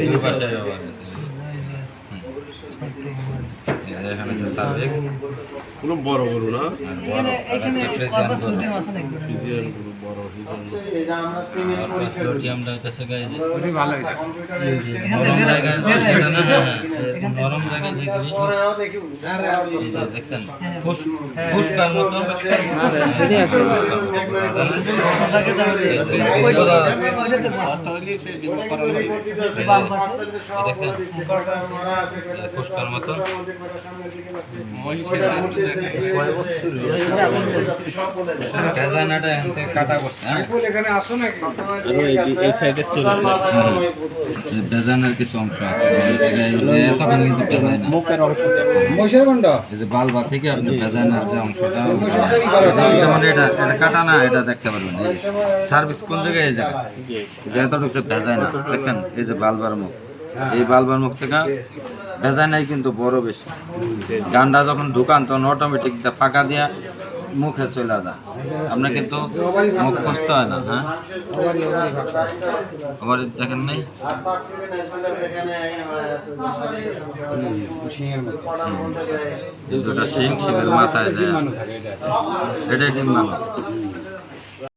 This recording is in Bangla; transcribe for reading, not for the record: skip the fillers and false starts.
দুই পাশে ব্যবহার আছে। এখানে আছে সার্ভিক্স পুরো বড় গরু না ফ্রিজিয়ান গরু বড় লোটিয়ামটা হইতেছে গায়ে যে ভালো হইতাছে। নরম জায়গায় সেটা না, নরম জায়গায় যেগুলি এই যে দেখছেন ফুসকার মতো ফুসকার মতো খেজানাটা কাটা করছে। বেজানের কিছু অংশ আছে, এতখানি কিন্তু বেজায় না। মুখের অংশ এই যে বালবা থেকে আপনি বেজানের যে অংশটা, যেমন এটা এটা কাটা না, এটা দেখতে পারবেন। এই সার্ভিস কোন জায়গায়, এই জায়গায় এতটুকু বেজায় না, দেখছেন? এই যে বালবার মুখ, এই বালবার মুখ থেকে বেজায় নাই কিন্তু বড় বেশি। গানটা যখন ঢুকান তখন অটোমেটিক ফাঁকা দিয়া মুখে চলে যায়। আপনার কিন্তু মুখ খুঁজতে হয় না। হ্যাঁ, আবার দেখেন নাই এই দুটা শিং, শিঙের মাথায় যায়, এটাই ডিম মানো।